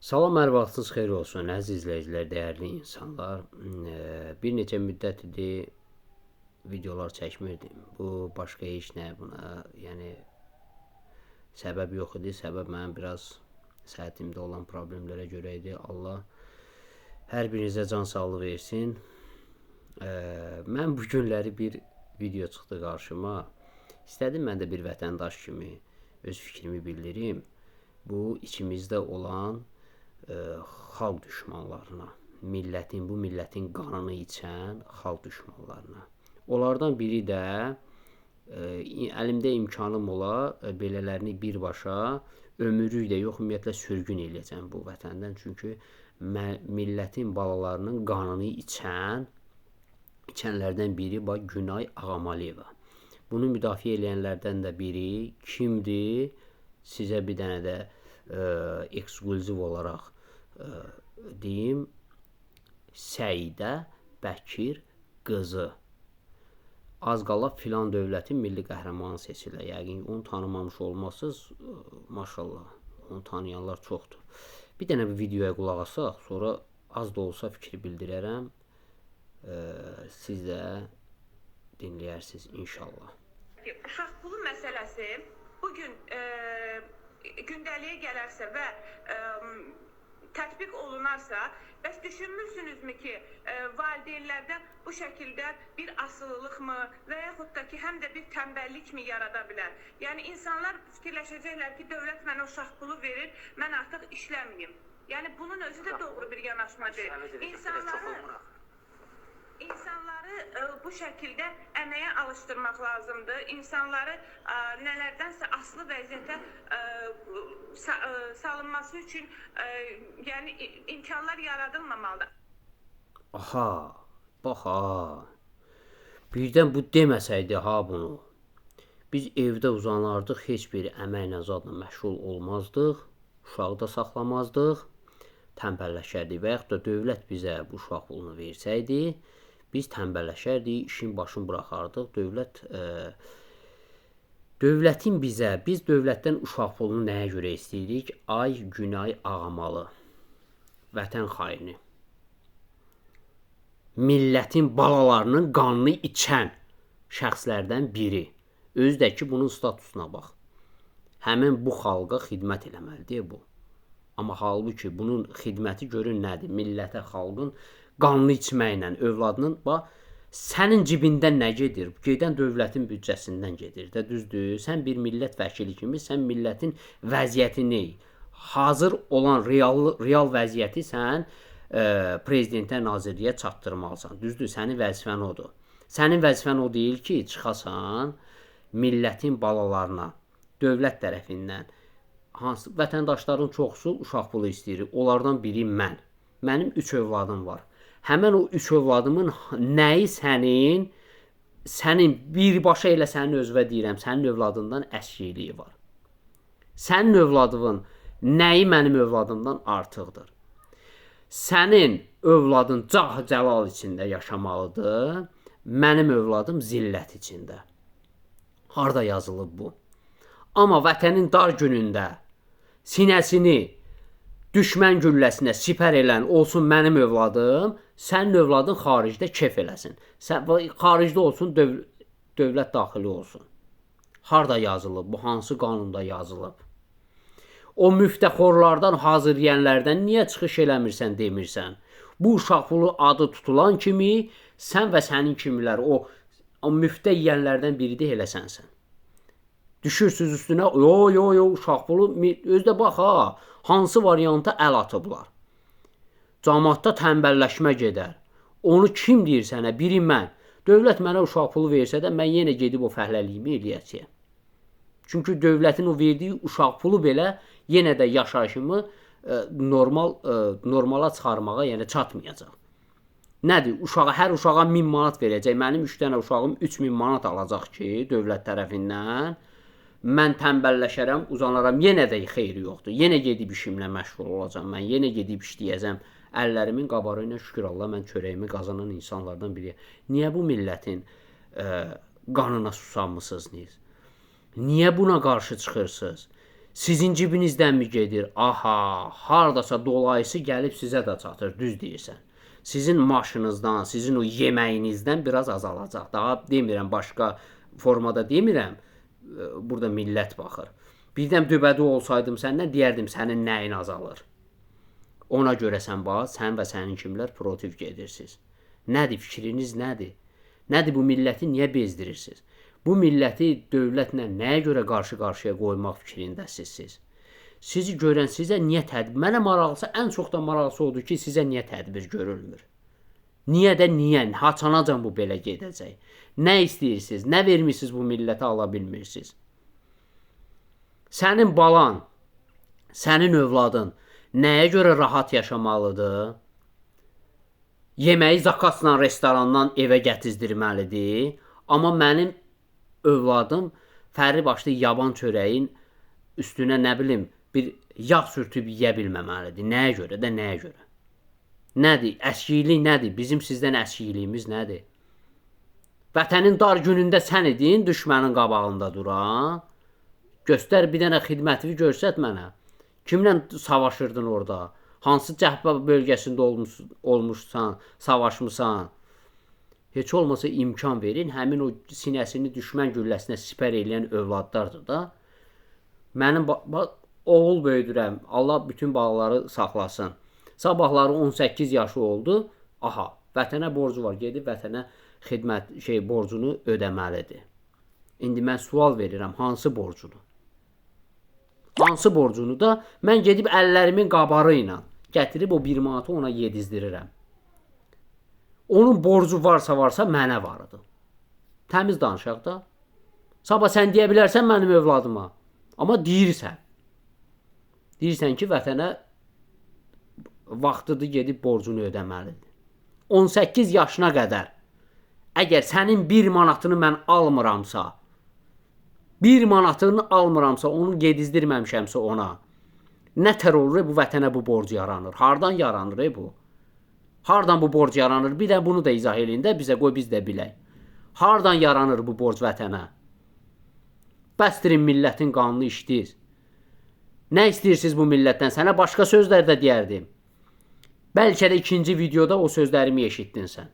Salam, hər vaxtınız xeyir olsun, əziz izləyicilər, dəyərli insanlar. Bir neçə müddət idi videolar çəkmirdim. Bu başqa heç nə, buna yəni səbəb yox idi. Səbəb mənim biraz səhhətimdə olan problemlərə görə idi. Allah hər birinizə can sağlığı versin. Mən bu günləri bir video çıxdı qarşıma. İstədim mən də bir vətəndaş kimi öz fikrimi bildirim. Bu içimizdə olan xalq düşmanlarına, bu millətin qanını içən xalq düşmanlarına. Onlardan biri də əlimdə imkanım ola belələrini birbaşa ömürlük də yox, ümumiyyətlə sürgün eləyəcəm bu vətəndən. Çünki millətin balalarının qanını içənlərdən biri Günay Ağamaliyeva. Bunu müdafiə edənlərdən də biri kimdir? Sizə bir dənə də ekskluziv olaraq deyim, Səidə Bəkir qızı. Az qala filan dövlətin milli qəhrəmanı seçilir. Yəqin onu tanımamış olmazsınız. Maşallah, onu tanıyanlar çoxdur. Bir dənə bir videoya qulaq asaq, sonra az da olsa fikri bildirərəm. Siz də dinləyərsiniz inşallah. Uşaq pulu məsələsi bugün gündəliyə gələrsə və tətbiq olunarsa, bəs düşünmürsünüzmü ki, valideynlərdən bu şəkildə bir asılılıqmı və yaxud da ki, həm də bir tənbəllikmi yarada bilər? Yəni, insanlar fikirləşəcəklər ki, dövlət mənə uşaq pulu verir, mən artıq işləməyim. Yəni, bunun özü də doğru bir yanaşma deyil. İnsanları bu şəkildə əməyə alışdırmaq lazımdır. İnsanları nələrdənsə asılı vəziyyətə salınması üçün yəni imkanlar yaradılmamalıdır. Aha, bax ha. Birdən bu deməsəydi ha bunu. Biz evdə uzanardıq, heç bir əməklə zadla məşğul olmazdıq, uşağı da saxlamazdıq, tənbəlləşərdik və yaxud da dövlət bizə bu uşaq pulunu versəydi, biz tənbəlləşərdik, işin başını buraxardıq. Dövlətin bizə, biz dövlətdən uşaq pulunu nəyə görə istəyirik? Ay Günay Ağamalı, vətən xaini, millətin balalarının qanını içən şəxslərdən biri. Özü də ki, bunun statusuna bax. Həmin bu xalqa xidmət eləməlidir bu. Amma halbuki bunun xidməti görün nədir? Millətə, xalqın qanını içməklə, övladının, bax, sənin cibindən nə gedir? Gedən dövlətin büdcəsindən gedir də, düzdür? Sən bir millət vəkili kimi, sən millətin vəziyyətini, hazır olan real vəziyyəti sən prezidentə, nazirliyə çatdırmalısan. Düzdür, sənin vəzifən odur. Sənin vəzifən o deyil ki, çıxasan millətin balalarına, dövlət tərəfindən, hansı vətəndaşların çoxusu uşaq pulu istəyir. Onlardan biri mən. Mənim 3 övladım var. Həmən o 3 övladımın nəyi sənin birbaşa elə sənin özvə deyirəm, sənin övladından əskiliyi var. Sənin övladının nəyi mənim övladımdan artıqdır? Sənin övladın cah-cəlal içində yaşamalıdır, mənim övladım zillət içində. Harada yazılıb bu? Amma vətənin dar günündə sinəsini düşmən gülləsinə sipər elən olsun mənim övladım, sənin övladın xaricdə kef eləsin. Xaricdə olsun, dövlət daxili olsun. Harada yazılıb? Bu hansı qanunda yazılıb? O müftəxorlardan, hazır yiyənlərdən niyə çıxış eləmirsən, demirsən? Bu uşaq pulu adı tutulan kimi, sən və sənin kimilər, o müftə yiyənlərdən biri də elə sənsən. Düşürsünüz üstünə, yo, uşaq pulu, özdə bax ha, hansı varianta əl atıblar. Cəmaatda tənbəlləşmə gedər. Onu kim deyir sənə? Biri mən. Dövlət mənə uşaq pulu versə də, mən yenə gedib o fəhləliyimi eləyəcəyəm. Çünki dövlətin o verdiyi uşaq pulu belə yenə də yaşayışımı normala çıxarmağa yəni çatmayacaq. Nədir? Hər uşağa 1000 manat verəcək. Mənim 3 dənə uşağım 3000 manat alacaq ki, dövlət tərəfindən. Mən tənbəlləşərəm, uzanaram, yenə də xeyri yoxdur. Yenə gedib işimlə məşğul olacam, mən yenə gedib işləyəcəm. Əllərimin qabarı ilə şükür Allah, mən çörəyimi qazanan insanlardan biriyəm. Niyə bu millətin qanına susamısınız? Niyə buna qarşı çıxırsınız? Sizin cibinizdən mi gedir? Aha, hardasa dolayısı gəlib sizə də çatır, düz deyirsən. Sizin maaşınızdan, sizin o yeməyinizdən biraz azalacaq. Daha demirəm, başqa formada demirəm. Burada millət baxır. Birdən dübədi olsaydım səndən deyərdim sənin nəyin azalır. Ona görə sən bax, sən və sənin kimlər protiv gedirsiniz. Nədir fikriniz, nədir? Nədir bu milləti niyə bezdirirsiniz? Bu milləti dövlətlə nəyə görə qarşı-qarşıya qoymaq fikrindəsiz siz? Sizi görən sizə niyə tədbir? Mənə maraqlısı, ən çox da maraqlısı odur ki, sizə niyə tədbir görülmür? Niyə də niyə? Haçanacan bu belə gedəcək? Nə istəyirsiniz? Nə vermirsiniz bu millətə ala bilmirsiniz? Sənin balan, sənin övladın nəyə görə rahat yaşamalıdır? Yeməyi zakasla restorandan evə gətizdirməlidir. Amma mənim övladım fərli başlı yaban çörəyin üstünə nə bilim bir yağ sürtüb yeyə bilməməlidir. Nəyə görə də nəyə görə? Nədir? Əskilik nədir? Bizim sizdən əskiliyimiz nədir? Vətənin dar günündə sən idin, düşmənin qabağında duran. Göstər bir dənə xidmətini görsət mənə. Kimlə savaşırdın orada? Hansı cəhbə bölgəsində olmuşsan, savaşmısan? Heç olmasa imkan verin, həmin o sinəsini düşmən gülləsinə sipər eləyən övladlardır da. Mənim oğul böyüdürəm, Allah bütün balaları saxlasın. Sabahları 18 yaşı oldu, aha, vətənə borcu var, gedib vətənə xidmət borcunu ödəməlidir. İndi mən sual verirəm, hansı borcunu? Hansı borcunu da mən gedib əllərimin qabarı ilə gətirib o 1 manatı ona yedizdirirəm. Onun borcu varsa mənə vardı. Təmiz danışaq da. Sabah sən deyə bilərsən mənim övladıma. Amma deyirsən. Deyirsən ki, vətənə vaxtıdır gedib borcunu ödəməlidir. 18 yaşına qədər əgər sənin 1 manatını mən almıramsa, 1 manatını almıramsa, onu gedizdirməmişəmsə ona, nə tər olur bu vətənə bu borc yaranır? Hardan yaranır bu? Hardan bu borc yaranır? Bir də bunu da izah eləyin də bizə, qoy biz də bilək. Hardan yaranır bu borc vətənə? Bəstirin millətin qanını içdiniz. Nə istəyirsiniz bu millətdən? Sənə başqa sözlər də deyərdim. Bəlkə də ikinci videoda o sözlərimi eşitdin sən.